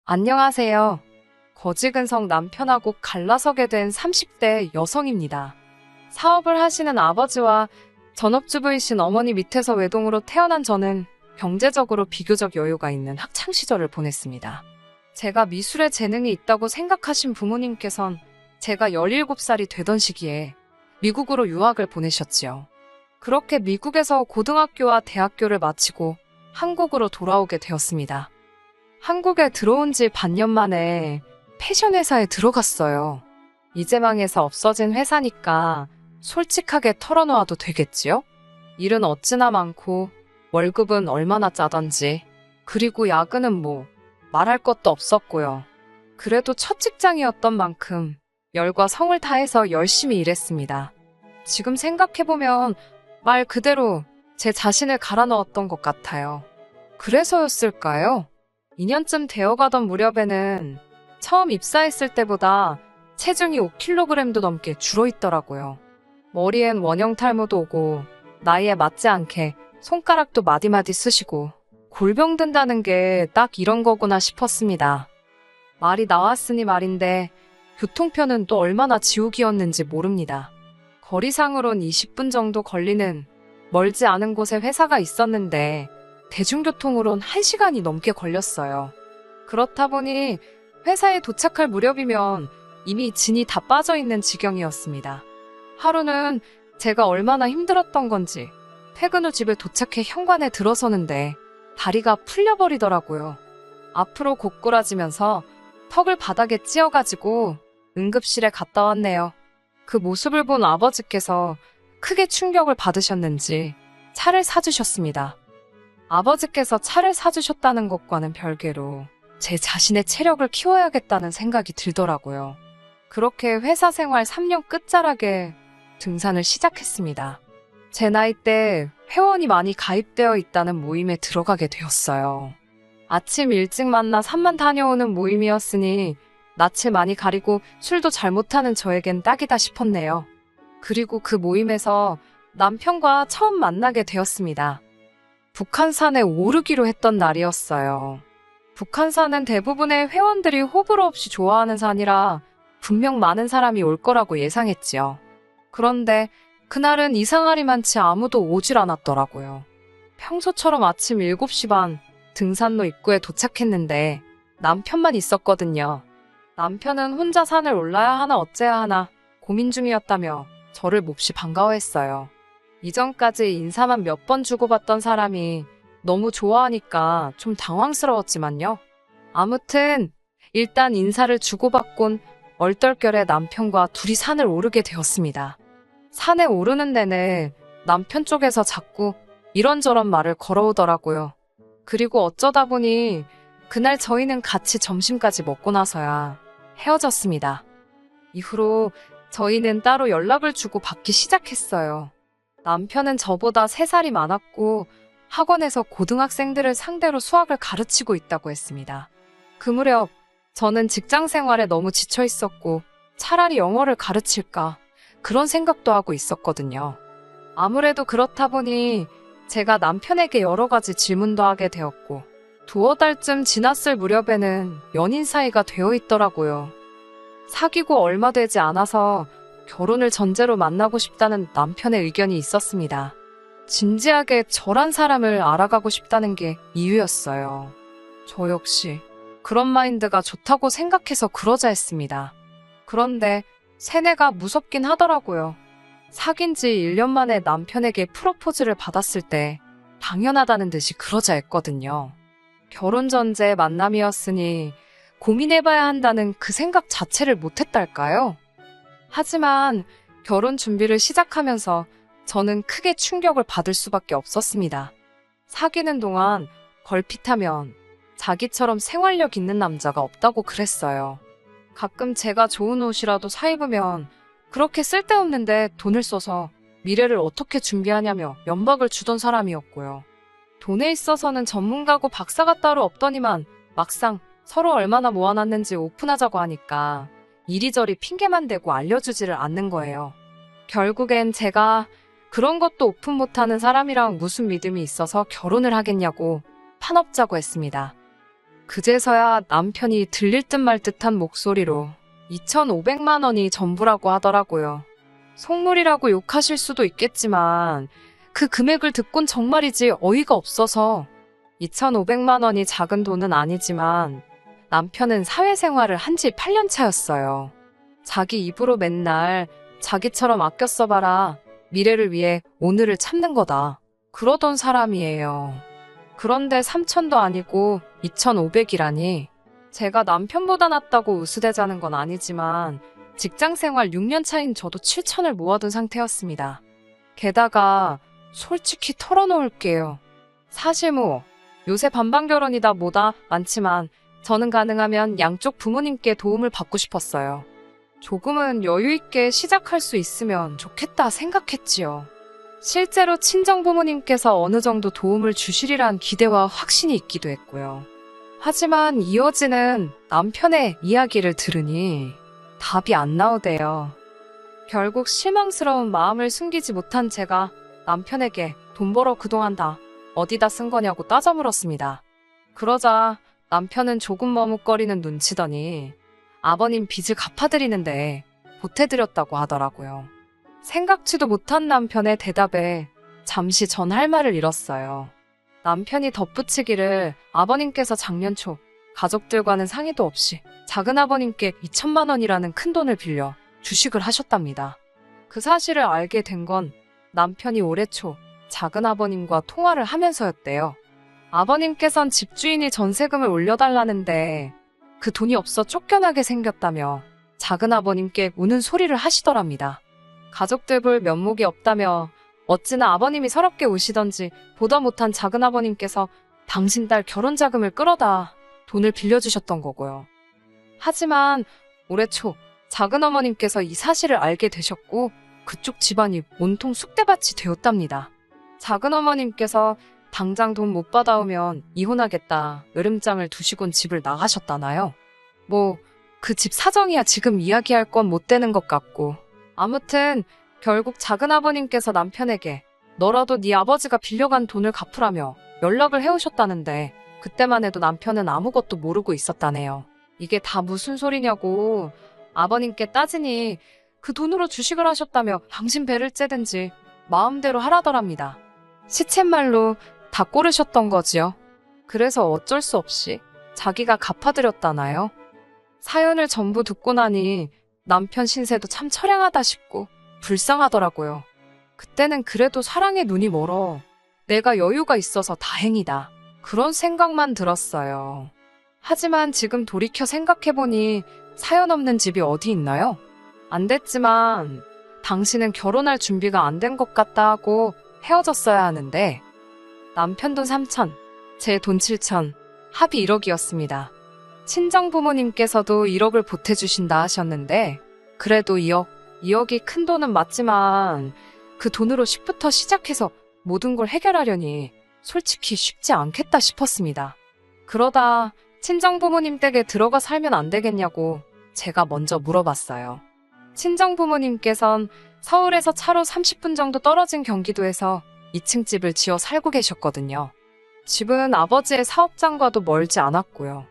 안녕하세요. 거지근성 남편하고 갈라서게 된 30대 여성입니다. 사업을 하시는 아버지와 전업주부이신 어머니 밑에서 외동으로 태어난 저는 경제적으로 비교적 여유가 있는 학창시절을 보냈습니다. 제가 미술에 재능이 있다고 생각하신 부모님께선 제가 17살이 되던 시기에 미국으로 유학을 보내셨지요. 그렇게 미국에서 고등학교와 대학교를 마치고 한국으로 돌아오게 되었습니다. 한국에 들어온 지 반년 만에 패션 회사에 들어갔어요. 이제 망해서 없어진 회사니까 솔직하게 털어놓아도 되겠지요? 일은 어찌나 많고 월급은 얼마나 짜던지, 그리고 야근은 뭐 말할 것도 없었고요. 그래도 첫 직장이었던 만큼 열과 성을 다해서 열심히 일했습니다. 지금 생각해보면 말 그대로 제 자신을 갈아 넣었던 것 같아요. 그래서였을까요? 2년쯤 되어가던 무렵에는 처음 입사했을 때보다 체중이 5kg도 넘게 줄어있더라고요. 머리엔 원형 탈모도 오고 나이에 맞지 않게 손가락도 마디마디 쑤시고 골병 든다는 게 딱 이런 거구나 싶었습니다. 말이 나왔으니 말인데 교통편은 또 얼마나 지옥이었는지 모릅니다. 거리상으론 20분 정도 걸리는 멀지 않은 곳에 회사가 있었는데 대중교통으론 1시간이 넘게 걸렸어요. 그렇다 보니 회사에 도착할 무렵이면 이미 진이 다 빠져있는 지경이었습니다. 하루는 제가 얼마나 힘들었던 건지 퇴근 후 집에 도착해 현관에 들어서는데 다리가 풀려버리더라고요. 앞으로 고꾸라지면서 턱을 바닥에 찧어가지고 응급실에 갔다 왔네요. 그 모습을 본 아버지께서 크게 충격을 받으셨는지 차를 사주셨습니다. 아버지께서 차를 사주셨다는 것과는 별개로 제 자신의 체력을 키워야겠다는 생각이 들더라고요. 그렇게 회사 생활 3년 끝자락에 등산을 시작했습니다. 제 나이 때 회원이 많이 가입되어 있다는 모임에 들어가게 되었어요. 아침 일찍 만나 산만 다녀오는 모임이었으니 낯을 많이 가리고 술도 잘 못하는 저에겐 딱이다 싶었네요. 그리고 그 모임에서 남편과 처음 만나게 되었습니다. 북한산에 오르기로 했던 날이었어요. 북한산은 대부분의 회원들이 호불호 없이 좋아하는 산이라 분명 많은 사람이 올 거라고 예상했지요. 그런데 그날은 이상하리만치 아무도 오질 않았더라고요. 평소처럼 아침 7시 반 등산로 입구에 도착했는데 남편만 있었거든요. 남편은 혼자 산을 올라야 하나 어째야 하나 고민 중이었다며 저를 몹시 반가워했어요. 이전까지 인사만 몇 번 주고받던 사람이 너무 좋아하니까 좀 당황스러웠지만요. 아무튼 일단 인사를 주고받곤 얼떨결에 남편과 둘이 산을 오르게 되었습니다. 산에 오르는 내내 남편 쪽에서 자꾸 이런저런 말을 걸어오더라고요. 그리고 어쩌다 보니 그날 저희는 같이 점심까지 먹고 나서야 헤어졌습니다. 이후로 저희는 따로 연락을 주고 받기 시작했어요. 남편은 저보다 3살이 많았고 학원에서 고등학생들을 상대로 수학을 가르치고 있다고 했습니다. 그 무렵 저는 직장 생활에 너무 지쳐 있었고 차라리 영어를 가르칠까 그런 생각도 하고 있었거든요. 아무래도 그렇다 보니 제가 남편에게 여러 가지 질문도 하게 되었고 두어 달쯤 지났을 무렵에는 연인 사이가 되어 있더라고요. 사귀고 얼마 되지 않아서 결혼을 전제로 만나고 싶다는 남편의 의견이 있었습니다. 진지하게 저란 사람을 알아가고 싶다는 게 이유였어요. 저 역시 그런 마인드가 좋다고 생각해서 그러자 했습니다. 그런데 세뇌가 무섭긴 하더라고요. 사귄 지 1년 만에 남편에게 프로포즈를 받았을 때 당연하다는 듯이 그러자 했거든요. 결혼 전제 만남이었으니 고민해봐야 한다는 그 생각 자체를 못했달까요? 하지만 결혼 준비를 시작하면서 저는 크게 충격을 받을 수밖에 없었습니다. 사귀는 동안 걸핏하면 자기처럼 생활력 있는 남자가 없다고 그랬어요. 가끔 제가 좋은 옷이라도 사입으면 그렇게 쓸데없는데 돈을 써서 미래를 어떻게 준비하냐며 연박을 주던 사람이었고요. 돈에 있어서는 전문가고 박사가 따로 없더니만 막상 서로 얼마나 모아놨는지 오픈하자고 하니까 이리저리 핑계만 대고 알려주지를 않는 거예요. 결국엔 제가 그런 것도 오픈 못하는 사람이랑 무슨 믿음이 있어서 결혼을 하겠냐고 판업자고 했습니다. 그제서야 남편이 들릴 듯 말 듯한 목소리로 2,500만 원이 전부라고 하더라고요. 속물이라고 욕하실 수도 있겠지만 그 금액을 듣곤 정말이지 어이가 없어서 2,500만 원이 작은 돈은 아니지만 남편은 사회생활을 한 지 8년 차였어요. 자기 입으로 맨날 자기처럼 아껴 써봐라. 미래를 위해 오늘을 참는 거다. 그러던 사람이에요. 그런데 3,000도 아니고 2,500이라니. 제가 남편보다 낫다고 으스대자는 건 아니지만 직장생활 6년 차인 저도 7,000을 모아둔 상태였습니다. 게다가 솔직히 털어놓을게요. 사실 요새 반반결혼이다 뭐다 많지만 저는 가능하면 양쪽 부모님께 도움을 받고 싶었어요. 조금은 여유있게 시작할 수 있으면 좋겠다 생각했지요. 실제로 친정부모님께서 어느 정도 도움을 주시리란 기대와 확신이 있기도 했고요. 하지만 이어지는 남편의 이야기를 들으니 답이 안 나오대요. 결국 실망스러운 마음을 숨기지 못한 제가 남편에게 돈 벌어 그동안 다 어디다 쓴 거냐고 따져 물었습니다. 그러자 남편은 조금 머뭇거리는 눈치더니 아버님 빚을 갚아드리는데 보태드렸다고 하더라고요. 생각지도 못한 남편의 대답에 잠시 전 할 말을 잃었어요. 남편이 덧붙이기를 아버님께서 작년 초 가족들과는 상의도 없이 작은아버님께 2,000만 원이라는 큰 돈을 빌려 주식을 하셨답니다. 그 사실을 알게 된 건 남편이 올해 초 작은아버님과 통화를 하면서였대요. 아버님께선 집주인이 전세금을 올려달라는데 그 돈이 없어 쫓겨나게 생겼다며 작은아버님께 우는 소리를 하시더랍니다. 가족들 볼 면목이 없다며 어찌나 아버님이 서럽게 우시던지 보다 못한 작은아버님께서 당신 딸 결혼 자금을 끌어다 돈을 빌려주셨던 거고요. 하지만 올해 초 작은어머님께서 이 사실을 알게 되셨고 그쪽 집안이 온통 쑥대밭이 되었답니다. 작은어머님께서 당장 돈 못 받아오면 이혼하겠다 으름장을 두시곤 집을 나가셨다나요? 그 집 사정이야 지금 이야기할 건 못 되는 것 같고. 아무튼 결국 작은아버님께서 남편에게 너라도 네 아버지가 빌려간 돈을 갚으라며 연락을 해오셨다는데 그때만 해도 남편은 아무것도 모르고 있었다네요. 이게 다 무슨 소리냐고 아버님께 따지니 그 돈으로 주식을 하셨다며 당신 배를 째든지 마음대로 하라더랍니다. 시쳇말로 다 꼬르셨던 거지요. 그래서 어쩔 수 없이 자기가 갚아드렸다나요? 사연을 전부 듣고 나니 남편 신세도 참 처량하다 싶고 불쌍하더라고요. 그때는 그래도 사랑에 눈이 멀어 내가 여유가 있어서 다행이다. 그런 생각만 들었어요. 하지만 지금 돌이켜 생각해보니 사연 없는 집이 어디 있나요? 안 됐지만 당신은 결혼할 준비가 안 된 것 같다 하고 헤어졌어야 하는데 남편 돈 3,000, 제 돈 7,000, 합이 1억이었습니다. 친정부모님께서도 1억을 보태주신다 하셨는데 그래도 2억이 큰 돈은 맞지만 그 돈으로 10부터 시작해서 모든 걸 해결하려니 솔직히 쉽지 않겠다 싶었습니다. 그러다 친정부모님 댁에 들어가 살면 안 되겠냐고 제가 먼저 물어봤어요. 친정부모님께선 서울에서 차로 30분 정도 떨어진 경기도에서 2층 집을 지어 살고 계셨거든요. 집은 아버지의 사업장과도 멀지 않았고요.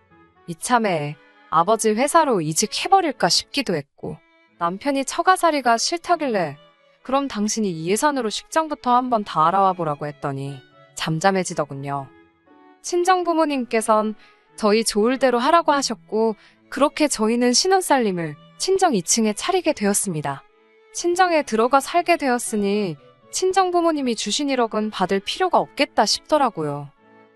이참에 아버지 회사로 이직해버릴까 싶기도 했고 남편이 처가살이가 싫다길래 그럼 당신이 이 예산으로 식장부터 한번 다 알아와 보라고 했더니 잠잠해지더군요. 친정부모님께선 저희 좋을 대로 하라고 하셨고 그렇게 저희는 신혼살림을 친정 2층에 차리게 되었습니다. 친정에 들어가 살게 되었으니 친정부모님이 주신 1억은 받을 필요가 없겠다 싶더라고요.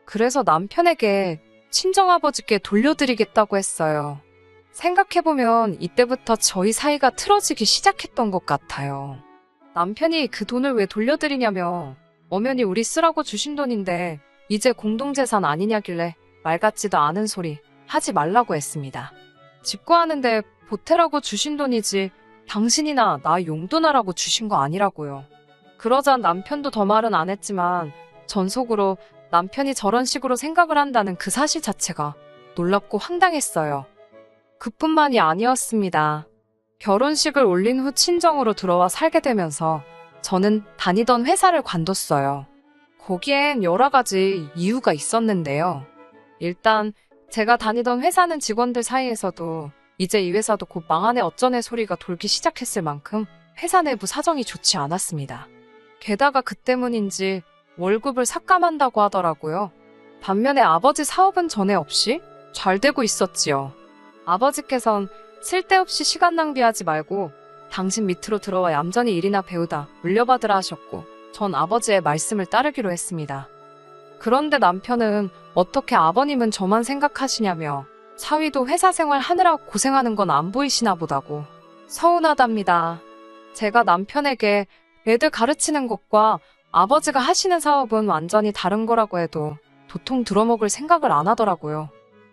그래서 남편에게 친정아버지께 돌려드리겠다고 했어요. 생각해보면 이때부터 저희 사이가 틀어지기 시작했던 것 같아요. 남편이 그 돈을 왜 돌려드리냐며 엄연히 우리 쓰라고 주신 돈인데 이제 공동재산 아니냐길래 말 같지도 않은 소리 하지 말라고 했습니다. 집구하는데 보태라고 주신 돈이지 당신이나 나 용돈하라고 주신 거 아니라고요. 그러자 남편도 더 말은 안 했지만 전 속으로 남편이 저런 식으로 생각을 한다는 그 사실 자체가 놀랍고 황당했어요. 그뿐만이 아니었습니다. 결혼식을 올린 후 친정으로 들어와 살게 되면서 저는 다니던 회사를 관뒀어요. 거기엔 여러 가지 이유가 있었는데요. 일단 제가 다니던 회사는 직원들 사이에서도 이제 이 회사도 곧 망하네 어쩌네 소리가 돌기 시작했을 만큼 회사 내부 사정이 좋지 않았습니다. 게다가 그 때문인지 월급을 삭감한다고 하더라고요. 반면에 아버지 사업은 전에 없이 잘 되고 있었지요. 아버지께선 쓸데없이 시간 낭비하지 말고 당신 밑으로 들어와 얌전히 일이나 배우다 물려받으라 하셨고 전 아버지의 말씀을 따르기로 했습니다. 그런데 남편은 어떻게 아버님은 저만 생각하시냐며 사위도 회사 생활 하느라 고생하는 건 안 보이시나 보다고 서운하답니다. 제가 남편에게 애들 가르치는 것과 아버지가 하시는 사업은 완전히 다른 거라고 해도 도통 들어먹을 생각을 안 하더라고요.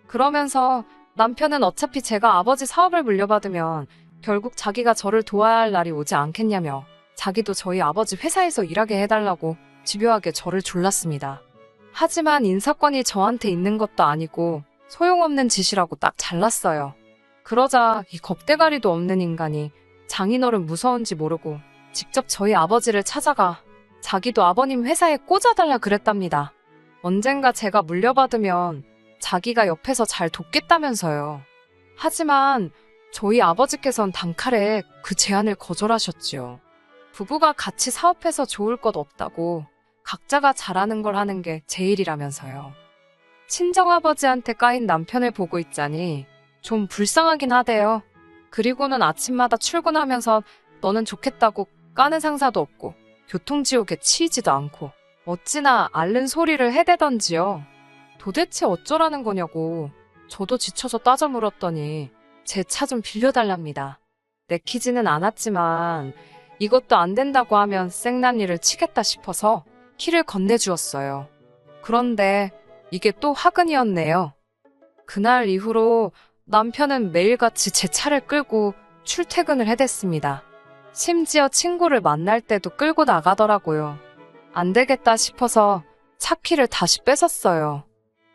그러면서 남편은 어차피 제가 아버지 사업을 물려받으면 결국 자기가 저를 도와야 할 날이 오지 않겠냐며 자기도 저희 아버지 회사에서 일하게 해달라고 집요하게 저를 졸랐습니다. 하지만 인사권이 저한테 있는 것도 아니고 소용없는 짓이라고 딱 잘랐어요. 그러자 이 겁대가리도 없는 인간이 장인어른 무서운지 모르고 직접 저희 아버지를 찾아가 자기도 아버님 회사에 꽂아달라 그랬답니다. 언젠가 제가 물려받으면 자기가 옆에서 잘 돕겠다면서요. 하지만 저희 아버지께선 단칼에 그 제안을 거절하셨지요. 부부가 같이 사업해서 좋을 것 없다고 각자가 잘하는 걸 하는 게 제일이라면서요. 친정아버지한테 까인 남편을 보고 있자니 좀 불쌍하긴 하대요. 그리고는 아침마다 출근하면서 너는 좋겠다고 까는 상사도 없고 교통지옥에 치이지도 않고 어찌나 앓는 소리를 해대던지요. 도대체 어쩌라는 거냐고 저도 지쳐서 따져 물었더니 제 차 좀 빌려달랍니다. 내키지는 않았지만 이것도 안 된다고 하면 생난리를 치겠다 싶어서 키를 건네주었어요. 그런데 이게 또 화근이었네요. 그날 이후로 남편은 매일같이 제 차를 끌고 출퇴근을 해댔습니다. 심지어 친구를 만날 때도 끌고 나가더라고요. 안 되겠다 싶어서 차 키를 다시 뺏었어요.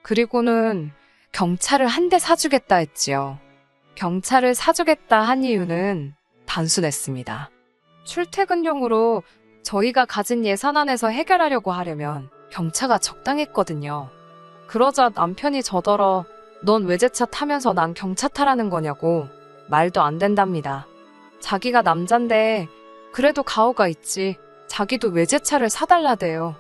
그리고는 경차를 한 대 사주겠다 했지요. 경차를 사주겠다 한 이유는 단순했습니다. 출퇴근용으로 저희가 가진 예산 안에서 해결하려고 하려면 경차가 적당했거든요. 그러자 남편이 저더러 넌 외제차 타면서 난 경차 타라는 거냐고 말도 안 된답니다. 자기가 남잔데 그래도 가오가 있지 자기도 외제차를 사달라대요.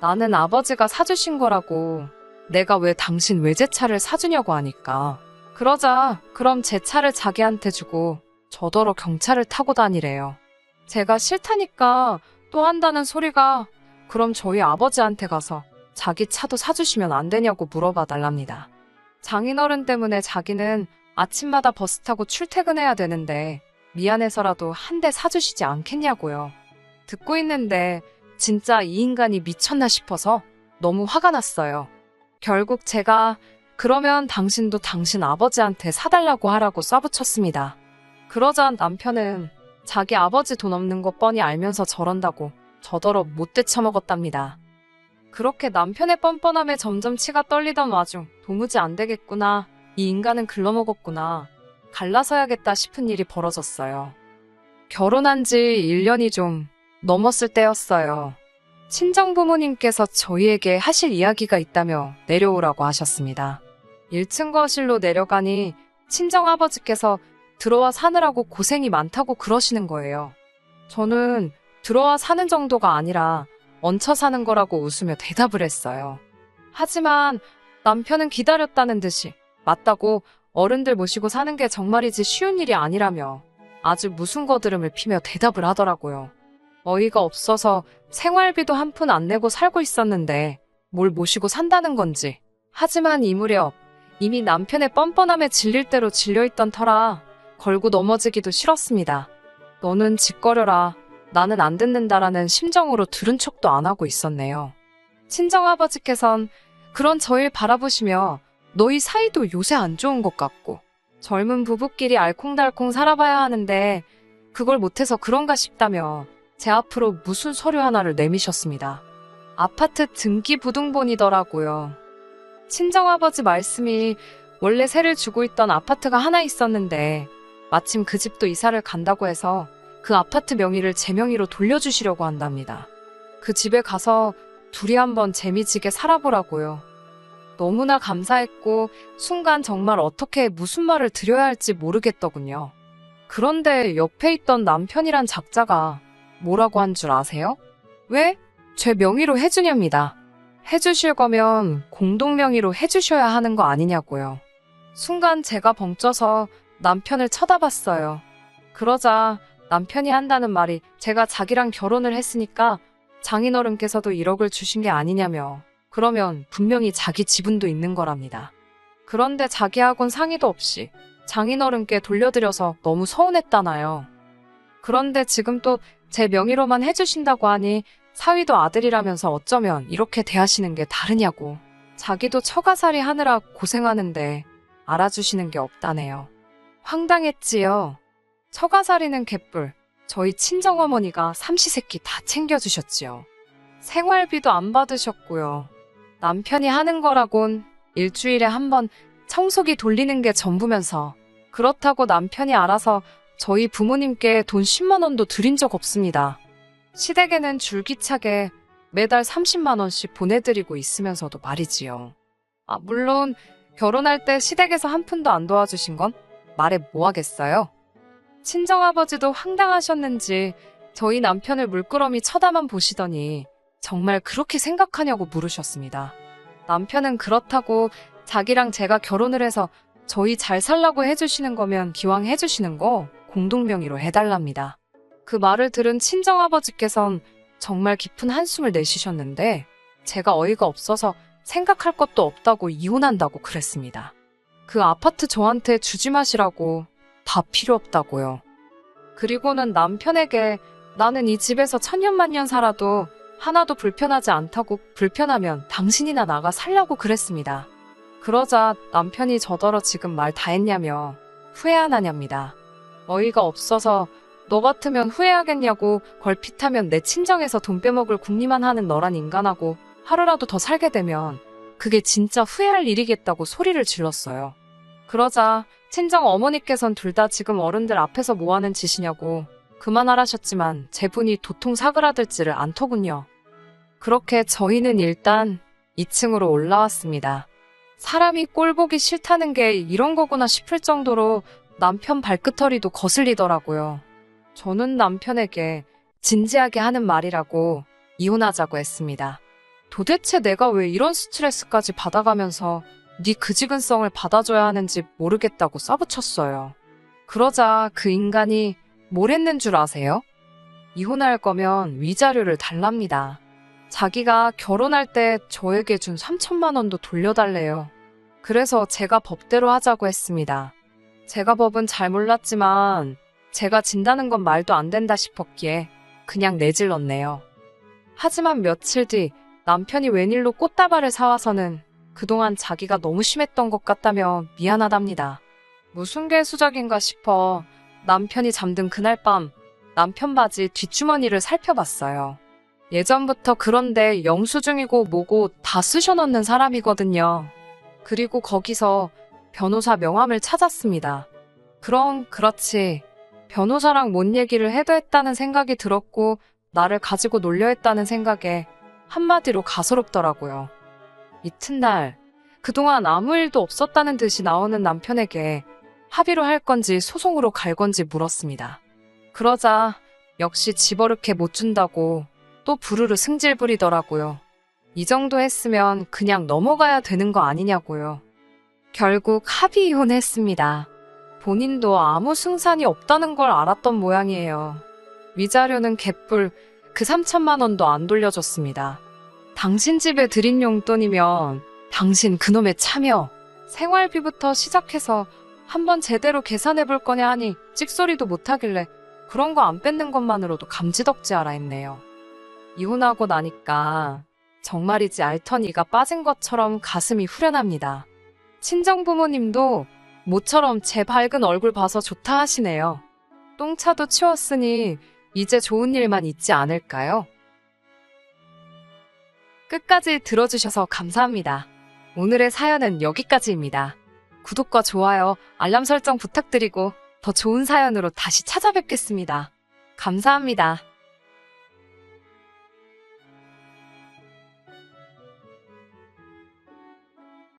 나는 아버지가 사주신 거라고 내가 왜 당신 외제차를 사주냐고 하니까 그러자 그럼 제 차를 자기한테 주고 저더러 경차를 타고 다니래요. 제가 싫다니까 또 한다는 소리가 그럼 저희 아버지한테 가서 자기 차도 사주시면 안 되냐고 물어봐 달랍니다. 장인어른 때문에 자기는 아침마다 버스 타고 출퇴근해야 되는데 미안해서라도 한 대 사주시지 않겠냐고요. 듣고 있는데 진짜 이 인간이 미쳤나 싶어서 너무 화가 났어요. 결국 제가 그러면 당신도 당신 아버지한테 사달라고 하라고 쏴붙였습니다. 그러자 남편은 자기 아버지 돈 없는 거 뻔히 알면서 저런다고 저더러 못 되쳐먹었답니다. 그렇게 남편의 뻔뻔함에 점점 치가 떨리던 와중 도무지 안 되겠구나, 이 인간은 글러먹었구나, 갈라서야겠다 싶은 일이 벌어졌어요. 결혼한 지 1년이 좀 넘었을 때였어요. 친정부모님께서 저희에게 하실 이야기가 있다며 내려오라고 하셨습니다. 1층 거실로 내려가니 친정아버지께서 들어와 사느라고 고생이 많다고 그러시는 거예요. 저는 들어와 사는 정도가 아니라 얹혀 사는 거라고 웃으며 대답을 했어요. 하지만 남편은 기다렸다는 듯이 맞다고 어른들 모시고 사는 게 정말이지 쉬운 일이 아니라며 아주 무슨 거드름을 피며 대답을 하더라고요. 어이가 없어서 생활비도 한 푼 안 내고 살고 있었는데 뭘 모시고 산다는 건지. 하지만 이 무렵 이미 남편의 뻔뻔함에 질릴 대로 질려있던 터라 걸고 넘어지기도 싫었습니다. 너는 짓거려라, 나는 안 듣는다라는 심정으로 들은 척도 안 하고 있었네요. 친정아버지께선 그런 저를 바라보시며 너희 사이도 요새 안 좋은 것 같고 젊은 부부끼리 알콩달콩 살아봐야 하는데 그걸 못해서 그런가 싶다며 제 앞으로 무슨 서류 하나를 내미셨습니다. 아파트 등기부등본이더라고요. 친정아버지 말씀이 원래 세를 주고 있던 아파트가 하나 있었는데 마침 그 집도 이사를 간다고 해서 그 아파트 명의를 제 명의로 돌려주시려고 한답니다. 그 집에 가서 둘이 한번 재미지게 살아보라고요. 너무나 감사했고 순간 정말 어떻게 무슨 말을 드려야 할지 모르겠더군요. 그런데 옆에 있던 남편이란 작자가 뭐라고 한 줄 아세요? 왜? 제 명의로 해주냐입니다. 해주실 거면 공동 명의로 해주셔야 하는 거 아니냐고요. 순간 제가 벙쪄서 남편을 쳐다봤어요. 그러자 남편이 한다는 말이 제가 자기랑 결혼을 했으니까 장인어른께서도 1억을 주신 게 아니냐며, 그러면 분명히 자기 지분도 있는 거랍니다. 그런데 자기하고는 상의도 없이 장인어른께 돌려드려서 너무 서운했다나요. 그런데 지금 또 제 명의로만 해주신다고 하니 사위도 아들이라면서 어쩌면 이렇게 대하시는 게 다르냐고. 자기도 처가살이 하느라 고생하는데 알아주시는 게 없다네요. 황당했지요. 처가살이는 개뿔. 저희 친정어머니가 삼시세끼 다 챙겨주셨지요. 생활비도 안 받으셨고요. 남편이 하는 거라곤 일주일에 한 번 청소기 돌리는 게 전부면서, 그렇다고 남편이 알아서 저희 부모님께 돈 10만 원도 드린 적 없습니다. 시댁에는 줄기차게 매달 30만 원씩 보내드리고 있으면서도 말이지요. 물론 결혼할 때 시댁에서 한 푼도 안 도와주신 건 말해 뭐 하겠어요? 친정아버지도 황당하셨는지 저희 남편을 물끄러미 쳐다만 보시더니 정말 그렇게 생각하냐고 물으셨습니다. 남편은 그렇다고 자기랑 제가 결혼을 해서 저희 잘 살라고 해주시는 거면 기왕 해주시는 거 공동명의로 해달랍니다. 그 말을 들은 친정아버지께선 정말 깊은 한숨을 내쉬셨는데 제가 어이가 없어서 생각할 것도 없다고 이혼한다고 그랬습니다. 그 아파트 저한테 주지 마시라고, 다 필요 없다고요. 그리고는 남편에게 나는 이 집에서 천년만년 살아도 하나도 불편하지 않다고, 불편하면 당신이나 나가 살라고 그랬습니다. 그러자 남편이 저더러 지금 말 다 했냐며 후회 안 하냐입니다. 어이가 없어서 너 같으면 후회하겠냐고, 걸핏하면 내 친정에서 돈 빼먹을 궁리만 하는 너란 인간하고 하루라도 더 살게 되면 그게 진짜 후회할 일이겠다고 소리를 질렀어요. 그러자 친정 어머니께선 둘 다 지금 어른들 앞에서 뭐하는 짓이냐고 그만하라셨지만 제 분이 도통 사그라들지를 않더군요. 그렇게 저희는 일단 2층으로 올라왔습니다. 사람이 꼴 보기 싫다는 게 이런 거구나 싶을 정도로 남편 발끝허리도 거슬리더라고요. 저는 남편에게 진지하게 하는 말이라고 이혼하자고 했습니다. 도대체 내가 왜 이런 스트레스까지 받아가면서 네 그지근성을 받아줘야 하는지 모르겠다고 싸붙였어요. 그러자 그 인간이 뭘 했는 줄 아세요? 이혼할 거면 위자료를 달랍니다. 자기가 결혼할 때 저에게 준 3천만 원도 돌려달래요. 그래서 제가 법대로 하자고 했습니다. 제가 법은 잘 몰랐지만 제가 진다는 건 말도 안 된다 싶었기에 그냥 내질렀네요. 하지만 며칠 뒤 남편이 웬일로 꽃다발을 사와서는 그동안 자기가 너무 심했던 것 같다며 미안하답니다. 무슨 개수작인가 싶어 남편이 잠든 그날 밤 남편 바지 뒷주머니를 살펴봤어요. 예전부터 그런데 영수증이고 뭐고 다 쑤셔넣는 사람이거든요. 그리고 거기서 변호사 명함을 찾았습니다. 그럼 그렇지. 변호사랑 뭔 얘기를 해도 했다는 생각이 들었고 나를 가지고 놀려 했다는 생각에 한마디로 가소롭더라고요. 이튿날 그동안 아무 일도 없었다는 듯이 나오는 남편에게 합의로 할 건지 소송으로 갈 건지 물었습니다. 그러자 역시 집어넣게 못 준다고 또 부르르 승질 부리더라고요. 이 정도 했으면 그냥 넘어가야 되는 거 아니냐고요. 결국 합의 이혼했습니다. 본인도 아무 승산이 없다는 걸 알았던 모양이에요. 위자료는 개뿔, 그 3천만 원도 안 돌려줬습니다. 당신 집에 드린 용돈이면 당신 그놈의 차며 생활비부터 시작해서 한번 제대로 계산해볼 거냐 하니 찍소리도 못하길래 그런 거 안 뺏는 것만으로도 감지덕지하라 했네요. 이혼하고 나니까 정말이지 알턴이가 빠진 것처럼 가슴이 후련합니다. 친정부모님도 모처럼 제 밝은 얼굴 봐서 좋다 하시네요. 똥차도 치웠으니 이제 좋은 일만 있지 않을까요? 끝까지 들어주셔서 감사합니다. 오늘의 사연은 여기까지입니다. 구독과 좋아요, 알람 설정 부탁드리고 더 좋은 사연으로 다시 찾아뵙겠습니다. 감사합니다.